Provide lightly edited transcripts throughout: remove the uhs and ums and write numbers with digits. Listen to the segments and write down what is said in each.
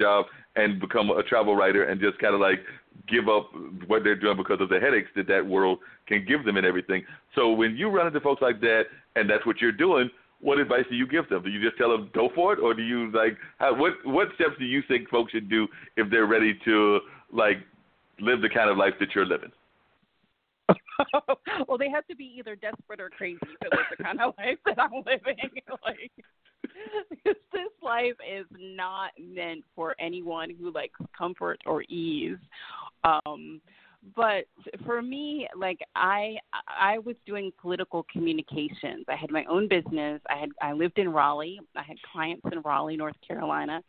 job and become a travel writer and just kind of like give up what they're doing because of the headaches that world can give them and everything. So when you run into folks like that and that's what you're doing, what advice do you give them? Do you just tell them go for it, or do you like what steps do you think folks should do if they're ready to like live the kind of life that you're living? Well, they have to be either desperate or crazy to live the kind of life that I'm living. Like, this life is not meant for anyone who likes comfort or ease. But for me, like I was doing political communications. I had my own business. I lived in Raleigh. I had clients in Raleigh, North Carolina.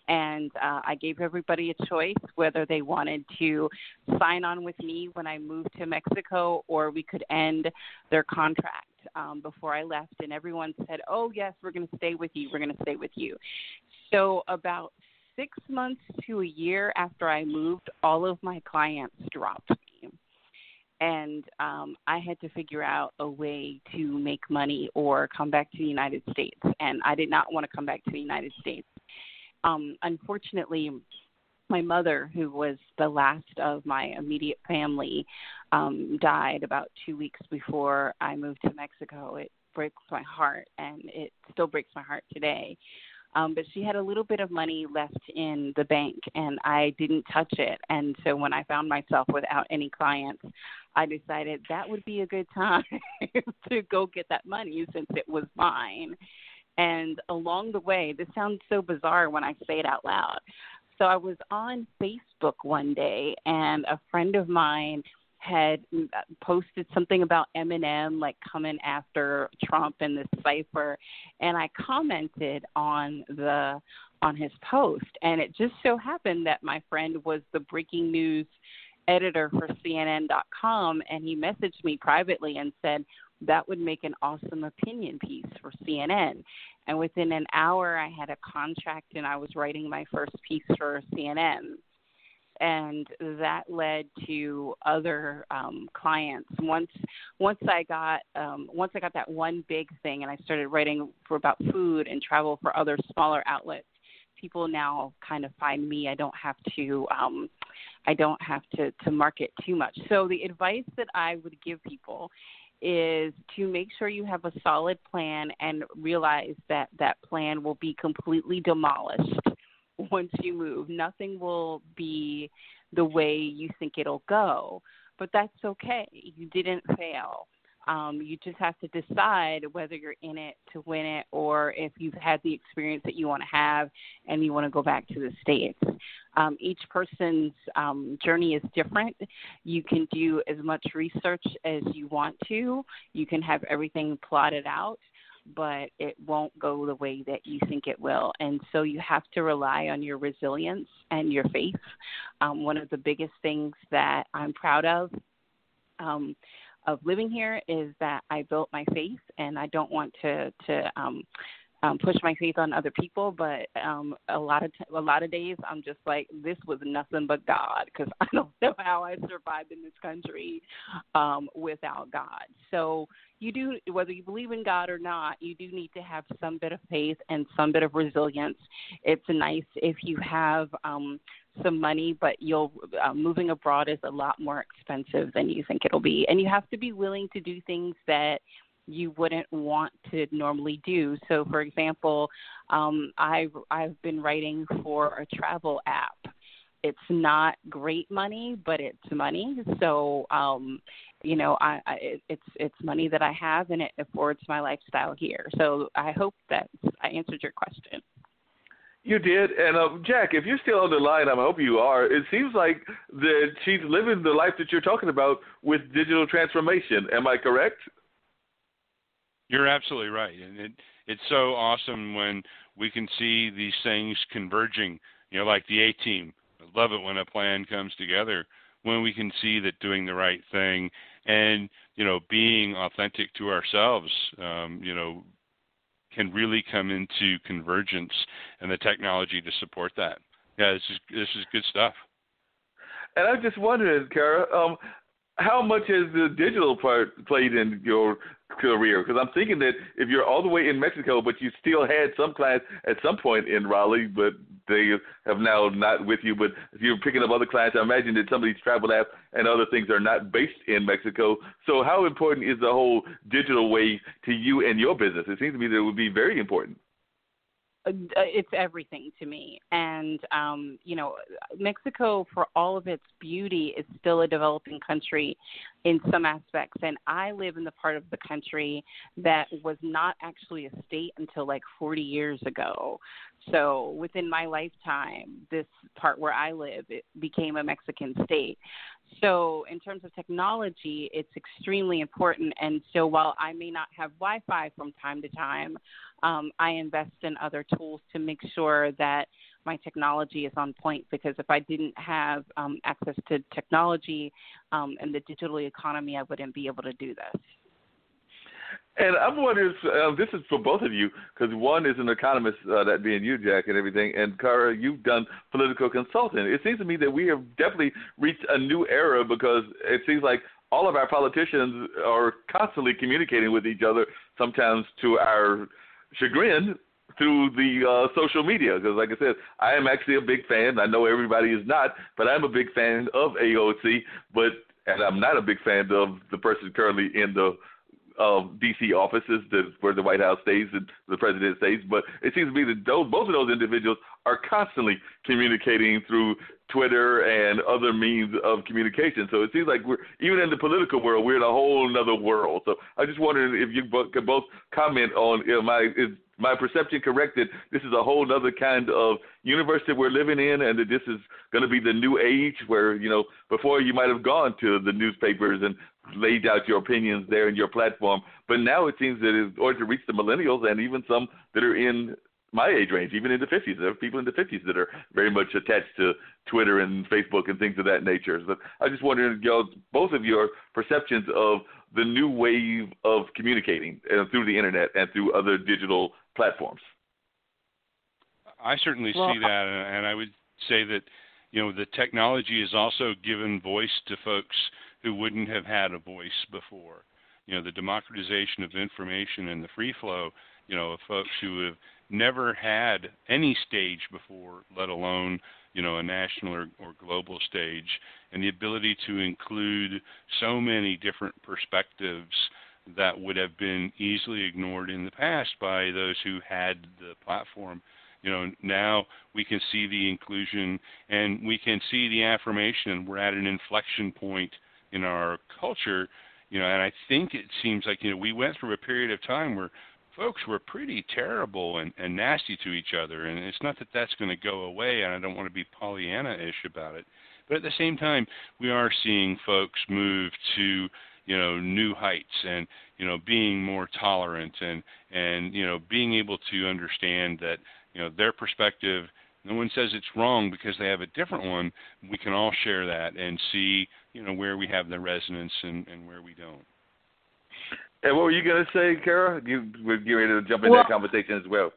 And I gave everybody a choice whether they wanted to sign on with me when I moved to Mexico, or we could end their contract before I left. And everyone said, oh, yes, we're going to stay with you. We're going to stay with you. So about 6 months to a year after I moved, all of my clients dropped me. And I had to figure out a way to make money or come back to the United States. And I did not want to come back to the United States. Unfortunately, my mother, who was the last of my immediate family, died about 2 weeks before I moved to Mexico. It breaks my heart, and it still breaks my heart today. But she had a little bit of money left in the bank, and I didn't touch it. And so when I found myself without any clients, I decided that would be a good time to go get that money since it was mine. And along the way, this sounds so bizarre when I say it out loud. So I was on Facebook one day, and a friend of mine had posted something about Eminem, like coming after Trump in this cipher, and I commented on his post. And it just so happened that my friend was the breaking news editor for CNN.com, and he messaged me privately and said, that would make an awesome opinion piece for CNN. And within an hour, I had a contract, and I was writing my first piece for CNN. And that led to other clients. Once I got that one big thing, and I started writing for about food and travel for other smaller outlets, people now kind of find me. I don't have to market too much. So the advice that I would give people is to make sure you have a solid plan and realize that that plan will be completely demolished once you move. Nothing will be the way you think it'll go, but that's okay. You didn't fail. You just have to decide whether you're in it to win it, or if you've had the experience that you want to have and you want to go back to the States. Each person's journey is different. You can do as much research as you want to. You can have everything plotted out, but it won't go the way that you think it will. And so you have to rely on your resilience and your faith. One of the biggest things that I'm proud of living here is that I built my faith, and I don't want to push my faith on other people, but a lot of days I'm just like, this was nothing but God, because I don't know how I survived in this country without God. So you do, whether you believe in God or not, you do need to have some bit of faith and some bit of resilience. It's nice if you have some money, but moving abroad is a lot more expensive than you think it'll be, and you have to be willing to do things that you wouldn't want to normally do. So, for example, I've been writing for a travel app. It's not great money, but it's money. So, it's money that I have, and it affords my lifestyle here. So I hope that I answered your question. You did. And Jack, if you're still on the line, I hope you are. It seems like that she's living the life that you're talking about with digital transformation. Am I correct? You're absolutely right. And it's so awesome when we can see these things converging, like the A-Team. I love it when a plan comes together, when we can see that doing the right thing and, being authentic to ourselves, can really come into convergence, and the technology to support that. Yeah, this is good stuff. And I'm just wondering, Kerra, how much has the digital part played in your career? Because I'm thinking that if you're all the way in Mexico, but you still had some clients at some point in Raleigh, but they have now not with you, but if you're picking up other clients, I imagine that some of these travel apps and other things are not based in Mexico. So how important is the whole digital way to you and your business? It seems to me that it would be very important. It's everything to me. And, Mexico, for all of its beauty, is still a developing country in some aspects. And I live in the part of the country that was not actually a state until like 40 years ago. So within my lifetime, this part where I live, it became a Mexican state. So in terms of technology, it's extremely important. And so while I may not have Wi-Fi from time to time, I invest in other tools to make sure that my technology is on point, because if I didn't have access to technology and the digital economy, I wouldn't be able to do this. And I'm wondering, this is for both of you, because one is an economist, that being you, Jack, and everything, and Kerra, you've done political consulting. It seems to me that we have definitely reached a new era, because it seems like all of our politicians are constantly communicating with each other, sometimes to our chagrin, through the social media. Because like I said, I am actually a big fan. I know everybody is not, but I'm a big fan of AOC, and I'm not a big fan of the person currently in the D.C. offices, where the White House stays and the president stays. But it seems to me that both of those individuals are constantly communicating through Twitter and other means of communication. So it seems like even in the political world, we're in a whole other world. So I just wondered if you could both comment on, is my perception correct that this is a whole other kind of universe that we're living in, and that this is going to be the new age where, before you might have gone to the newspapers and laid out your opinions there in your platform, but now it seems that in order to reach the millennials and even some that are in my age range, even in the 50s, there are people in the 50s that are very much attached to Twitter and Facebook and things of that nature. But I just wondered, both of your perceptions of the new wave of communicating through the internet and through other digital platforms. I certainly see that, and I would say that, the technology has also given voice to folks who wouldn't have had a voice before. The democratization of information and the free flow, of folks who have never had any stage before, let alone, a national or global stage, and the ability to include so many different perspectives that would have been easily ignored in the past by those who had the platform. Now we can see the inclusion and we can see the affirmation. We're at an inflection point in our culture, and I think it seems like, we went through a period of time where folks were pretty terrible and nasty to each other, and it's not that that's going to go away, and I don't want to be Pollyanna-ish about it. But at the same time, we are seeing folks move to, new heights and, being more tolerant and being able to understand that, their perspective, no one says it's wrong because they have a different one. We can all share that and see, where we have the resonance and where we don't. And what were you going to say, Kerra? You were getting ready to jump in that conversation as well.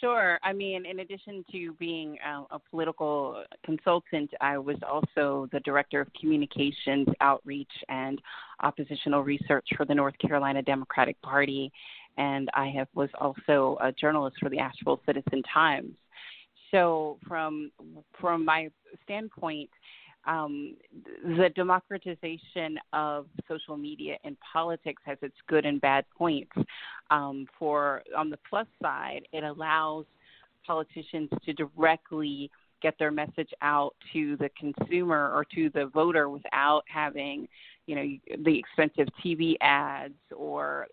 Sure. I mean, in addition to being a political consultant, I was also the director of communications, outreach, and oppositional research for the North Carolina Democratic Party, and I was also a journalist for the Asheville Citizen-Times. So from my standpoint, the democratization of social media in politics has its good and bad points. On the plus side, it allows politicians to directly get their message out to the consumer or to the voter without having, the expensive TV ads or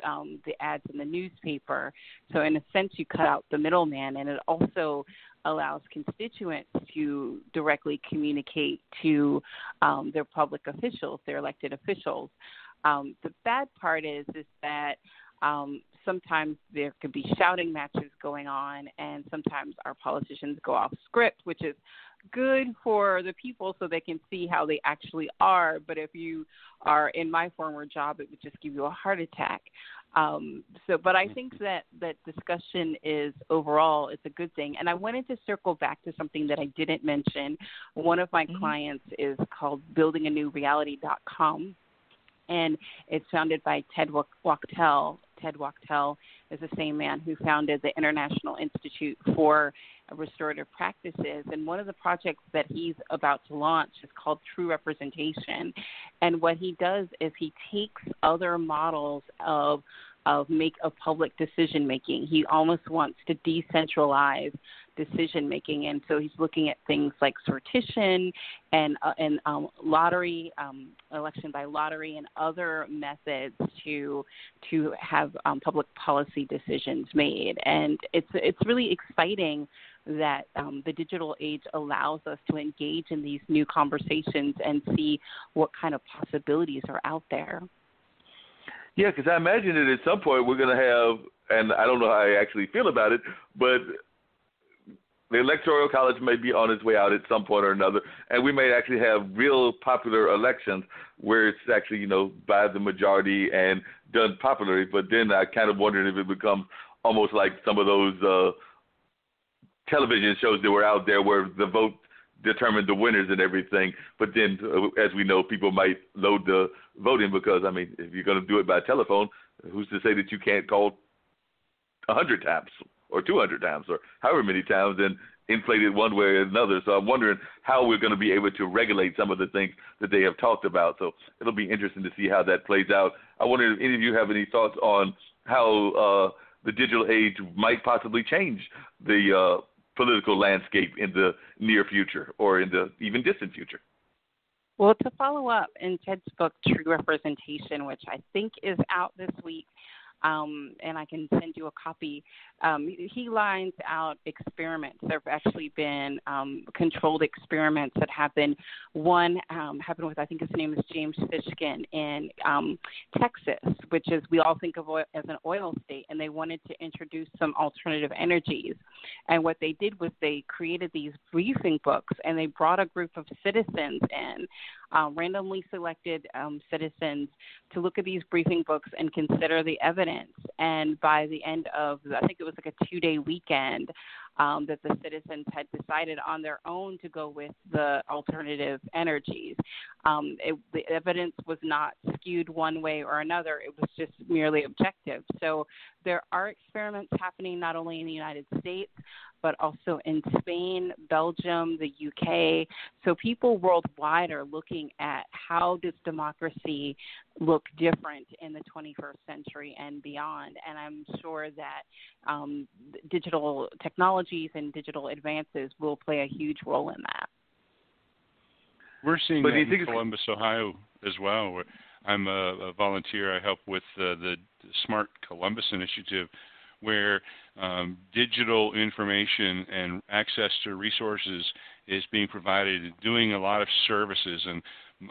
the ads in the newspaper. So in a sense, you cut out the middleman, and it also allows constituents to directly communicate to their public officials, their elected officials. The bad part is that sometimes there could be shouting matches going on, and sometimes our politicians go off script, which is good for the people so they can see how they actually are. But if you are in my former job, it would just give you a heart attack. But I think that discussion is overall, it's a good thing. And I wanted to circle back to something that I didn't mention. One of my clients is called buildinganewreality.com. And it's founded by Ted Wachtell. Ted Wachtell is the same man who founded the International Institute for Restorative Practices. And one of the projects that he's about to launch is called True Representation. And what he does is he takes other models of public decision making. He almost wants to decentralize decision making, and so he's looking at things like sortition and lottery, election by lottery, and other methods to have public policy decisions made. And it's really exciting that the digital age allows us to engage in these new conversations and see what kind of possibilities are out there. Yeah, because I imagine that at some point we're going to have, and I don't know how I actually feel about it, but the Electoral College may be on its way out at some point or another, and we may actually have real popular elections where it's actually, by the majority and done popularly. But then I kind of wondered if it becomes almost like some of those television shows that were out there where the vote determined the winners and everything. But then, as we know, people might load the vote in because, if you're going to do it by telephone, who's to say that you can't call 100 times or 200 times or however many times and inflate it one way or another? So I'm wondering how we're going to be able to regulate some of the things that they have talked about. So it'll be interesting to see how that plays out. I wonder if any of you have any thoughts on how the digital age might possibly change the political landscape in the near future or in the even distant future. Well, to follow up in Ted's book, True Representation, which I think is out this week, and I can send you a copy, he lines out experiments. There have actually been controlled experiments that happened. One happened with, I think his name is James Fishkin in Texas, which is, we all think of oil as an oil state, and they wanted to introduce some alternative energies. And what they did was they created these briefing books, and they brought a group of citizens in, randomly selected citizens, to look at these briefing books and consider the evidence. And by the end of, I think it was like a 2-day weekend, that the citizens had decided on their own to go with the alternative energies. The evidence was not skewed one way or another. It was just merely objective. So there are experiments happening not only in the United States, but also in Spain, Belgium, the UK. So people worldwide are looking at how does democracy look different in the 21st century and beyond. And I'm sure that digital technologies and digital advances will play a huge role in that. We're seeing that in Columbus, Ohio as well. I'm a volunteer. I help with the Smart Columbus Initiative, where digital information and access to resources is being provided, doing a lot of services, and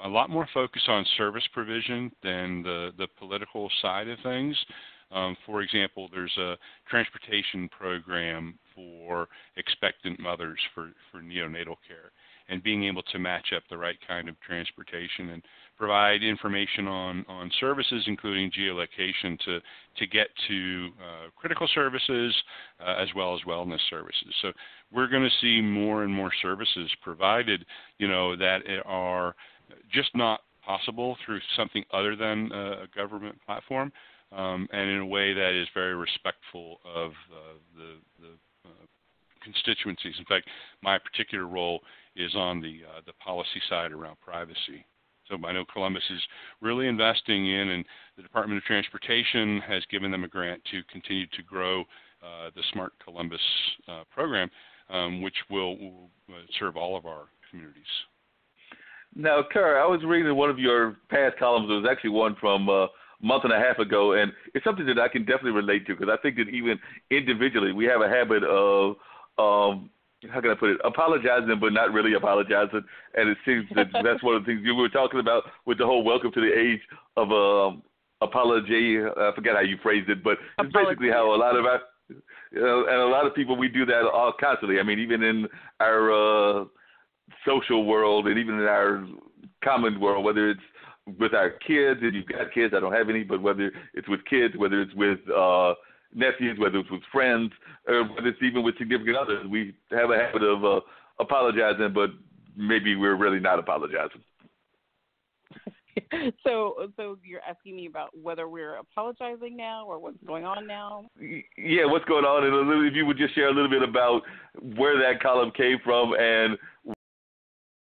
a lot more focus on service provision than the political side of things. For example, there's a transportation program for expectant mothers for neonatal care, and being able to match up the right kind of transportation and provide information on services, including geolocation, to get to critical services as well as wellness services. So we're going to see more and more services provided, that are just not possible through something other than a government platform, and in a way that is very respectful of the constituencies. In fact, my particular role is on the policy side around privacy. So I know Columbus is really investing in, and the Department of Transportation has given them a grant to continue to grow the Smart Columbus program, which will serve all of our communities. Now, Kerra, I was reading one of your past columns. It was actually one from a month and a half ago, and it's something that I can definitely relate to, because I think that even individually we have a habit of how can I put it, apologizing but not really apologizing. And it seems that that's one of the things you were talking about with the whole welcome to the age of apology. I forget how you phrased it, but it's basically how a lot of our, and a lot of people, we do that all constantly. I mean, even in our social world and even in our common world, whether it's with our kids, and you've got kids, I don't have any, but whether it's with kids, whether it's with nephews, whether it's with friends, or whether it's even with significant others, we have a habit of apologizing, but maybe we're really not apologizing. So you're asking me about whether we're apologizing now or what's going on now? Yeah, what's going on, and if you would just share a little bit about where that column came from and